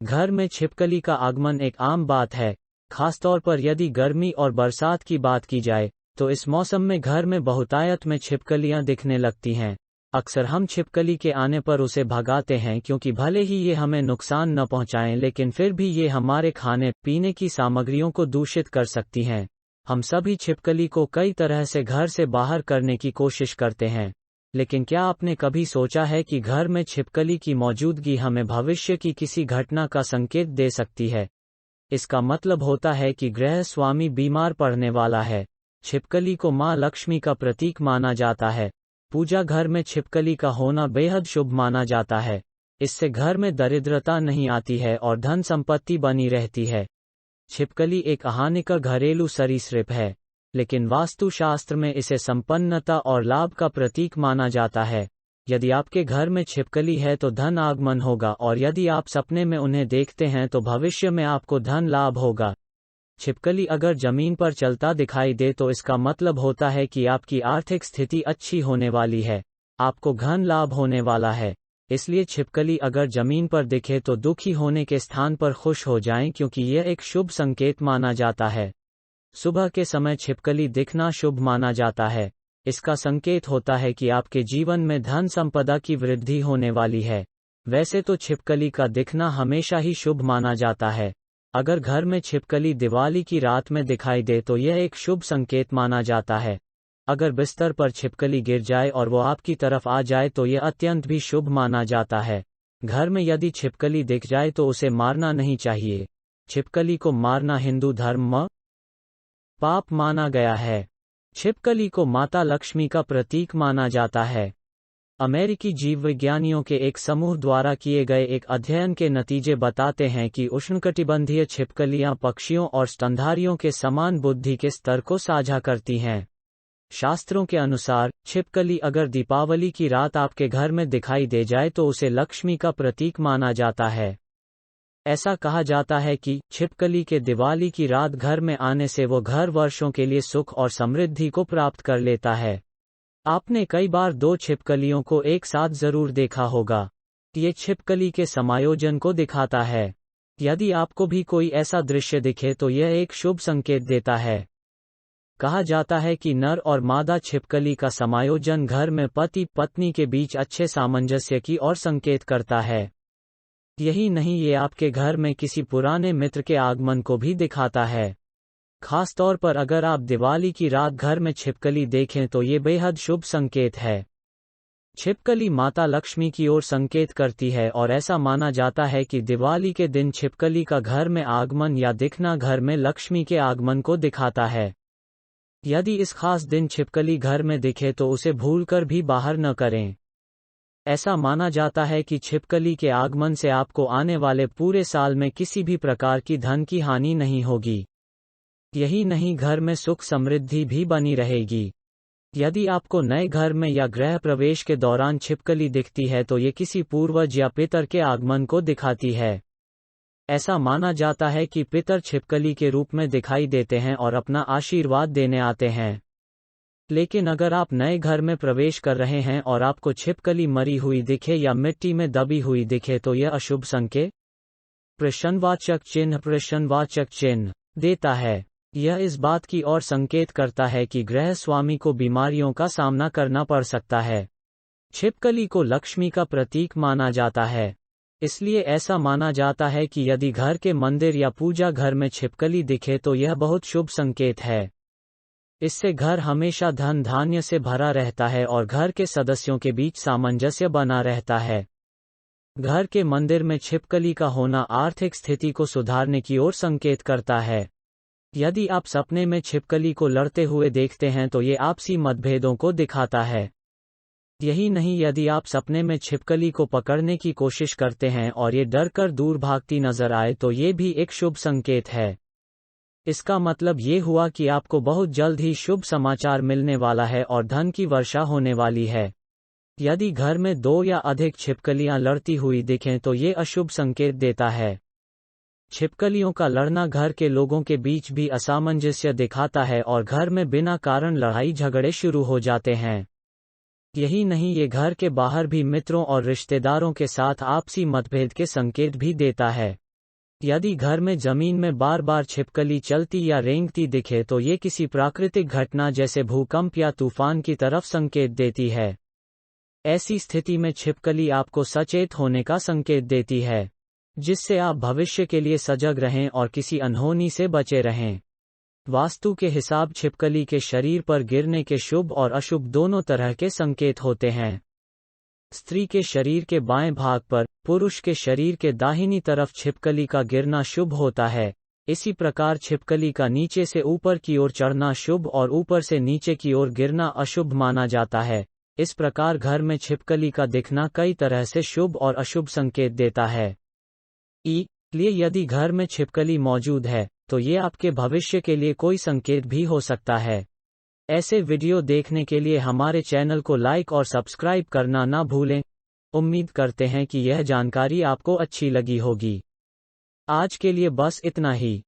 घर में छिपकली का आगमन एक आम बात है, खासतौर पर यदि गर्मी और बरसात की बात की जाए, तो इस मौसम में घर में बहुतायत में छिपकलियां दिखने लगती हैं। अक्सर हम छिपकली के आने पर उसे भगाते हैं क्योंकि भले ही ये हमें नुकसान न पहुंचाएं, लेकिन फिर भी ये हमारे खाने पीने की सामग्रियों को दूषित कर सकती हैं। हम सभी छिपकली को कई तरह से घर से बाहर करने की कोशिश करते हैं, लेकिन क्या आपने कभी सोचा है कि घर में छिपकली की मौजूदगी हमें भविष्य की किसी घटना का संकेत दे सकती है? इसका मतलब होता है कि गृह स्वामी बीमार पड़ने वाला है। छिपकली को मां लक्ष्मी का प्रतीक माना जाता है। पूजा घर में छिपकली का होना बेहद शुभ माना जाता है। इससे घर में दरिद्रता नहीं आती है और धन संपत्ति बनी रहती है। छिपकली एक हानिकर घरेलू सरीसृप है, लेकिन वास्तुशास्त्र में इसे संपन्नता और लाभ का प्रतीक माना जाता है। यदि आपके घर में छिपकली है तो धन आगमन होगा, और यदि आप सपने में उन्हें देखते हैं तो भविष्य में आपको धन लाभ होगा। छिपकली अगर जमीन पर चलता दिखाई दे तो इसका मतलब होता है कि आपकी आर्थिक स्थिति अच्छी होने वाली है, आपको धन लाभ होने वाला है। इसलिए छिपकली अगर जमीन पर दिखे तो दुखी होने के स्थान पर खुश हो जाएं, क्योंकि यह एक शुभ संकेत माना जाता है। सुबह के समय छिपकली दिखना शुभ माना जाता है। इसका संकेत होता है कि आपके जीवन में धन संपदा की वृद्धि होने वाली है। वैसे तो छिपकली का दिखना हमेशा ही शुभ माना जाता है। अगर घर में छिपकली दिवाली की रात में दिखाई दे तो यह एक शुभ संकेत माना जाता है। अगर बिस्तर पर छिपकली गिर जाए और वो आपकी तरफ आ जाए तो यह अत्यंत भी शुभ माना जाता है। घर में यदि छिपकली दिख जाए तो उसे मारना नहीं चाहिए। छिपकली को मारना हिंदू धर्म में पाप माना गया है। छिपकली को माता लक्ष्मी का प्रतीक माना जाता है। अमेरिकी जीवविज्ञानियों के एक समूह द्वारा किए गए एक अध्ययन के नतीजे बताते हैं कि उष्णकटिबंधीय छिपकलियां पक्षियों और स्तनधारियों के समान बुद्धि के स्तर को साझा करती हैं। शास्त्रों के अनुसार छिपकली अगर दीपावली की रात आपके घर में दिखाई दे जाए तो उसे लक्ष्मी का प्रतीक माना जाता है। ऐसा कहा जाता है कि छिपकली के दिवाली की रात घर में आने से वो घर वर्षों के लिए सुख और समृद्धि को प्राप्त कर लेता है। आपने कई बार दो छिपकलियों को एक साथ जरूर देखा होगा। ये छिपकली के समायोजन को दिखाता है। यदि आपको भी कोई ऐसा दृश्य दिखे तो यह एक शुभ संकेत देता है। कहा जाता है कि नर और मादा छिपकली का समायोजन घर में पति पत्नी के बीच अच्छे सामंजस्य की ओर संकेत करता है। यही नहीं, ये आपके घर में किसी पुराने मित्र के आगमन को भी दिखाता है। खास तौर पर अगर आप दिवाली की रात घर में छिपकली देखें तो ये बेहद शुभ संकेत है। छिपकली माता लक्ष्मी की ओर संकेत करती है और ऐसा माना जाता है कि दिवाली के दिन छिपकली का घर में आगमन या दिखना घर में लक्ष्मी के आगमन को दिखाता है। यदि इस खास दिन छिपकली घर में दिखे तो उसे भूलकर भी बाहर न करें। ऐसा माना जाता है कि छिपकली के आगमन से आपको आने वाले पूरे साल में किसी भी प्रकार की धन की हानि नहीं होगी। यही नहीं, घर में सुख समृद्धि भी बनी रहेगी। यदि आपको नए घर में या गृह प्रवेश के दौरान छिपकली दिखती है तो ये किसी पूर्वज या पितर के आगमन को दिखाती है। ऐसा माना जाता है कि पितर छिपकली के रूप में दिखाई देते हैं और अपना आशीर्वाद देने आते हैं। लेकिन अगर आप नए घर में प्रवेश कर रहे हैं और आपको छिपकली मरी हुई दिखे या मिट्टी में दबी हुई दिखे तो यह अशुभ संकेत प्रश्नवाचक चिन्ह देता है। यह इस बात की ओर संकेत करता है कि गृह स्वामी को बीमारियों का सामना करना पड़ सकता है। छिपकली को लक्ष्मी का प्रतीक माना जाता है, इसलिए ऐसा माना जाता है कि यदि घर के मंदिर या पूजा घर में छिपकली दिखे तो यह बहुत शुभ संकेत है। इससे घर हमेशा धन धान्य से भरा रहता है और घर के सदस्यों के बीच सामंजस्य बना रहता है। घर के मंदिर में छिपकली का होना आर्थिक स्थिति को सुधारने की ओर संकेत करता है। यदि आप सपने में छिपकली को लड़ते हुए देखते हैं तो ये आपसी मतभेदों को दिखाता है। यही नहीं, यदि आप सपने में छिपकली को पकड़ने की कोशिश करते हैं और ये डरकर दूर भागती नजर आए तो ये भी एक शुभ संकेत है। इसका मतलब ये हुआ कि आपको बहुत जल्द ही शुभ समाचार मिलने वाला है और धन की वर्षा होने वाली है। यदि घर में दो या अधिक छिपकलियां लड़ती हुई दिखें तो ये अशुभ संकेत देता है। छिपकलियों का लड़ना घर के लोगों के बीच भी असामंजस्य दिखाता है और घर में बिना कारण लड़ाई झगड़े शुरू हो जाते हैं। यही नहीं, ये घर के बाहर भी मित्रों और रिश्तेदारों के साथ आपसी मतभेद के संकेत भी देता है। यदि घर में जमीन में बार बार छिपकली चलती या रेंगती दिखे तो ये किसी प्राकृतिक घटना जैसे भूकंप या तूफान की तरफ संकेत देती है। ऐसी स्थिति में छिपकली आपको सचेत होने का संकेत देती है, जिससे आप भविष्य के लिए सजग रहें और किसी अनहोनी से बचे रहें। वास्तु के हिसाब छिपकली के शरीर पर गिरने के शुभ और अशुभ दोनों तरह के संकेत होते हैं। स्त्री के शरीर के बाएं भाग पर, पुरुष के शरीर के दाहिनी तरफ छिपकली का गिरना शुभ होता है। इसी प्रकार छिपकली का नीचे से ऊपर की ओर चढ़ना शुभ और ऊपर से नीचे की ओर गिरना अशुभ माना जाता है। इस प्रकार घर में छिपकली का दिखना कई तरह से शुभ और अशुभ संकेत देता है। इसलिए यदि घर में छिपकली मौजूद है तो ये आपके भविष्य के लिए कोई संकेत भी हो सकता है। ऐसे वीडियो देखने के लिए हमारे चैनल को लाइक और सब्सक्राइब करना ना भूलें। उम्मीद करते हैं कि यह जानकारी आपको अच्छी लगी होगी। आज के लिए बस इतना ही।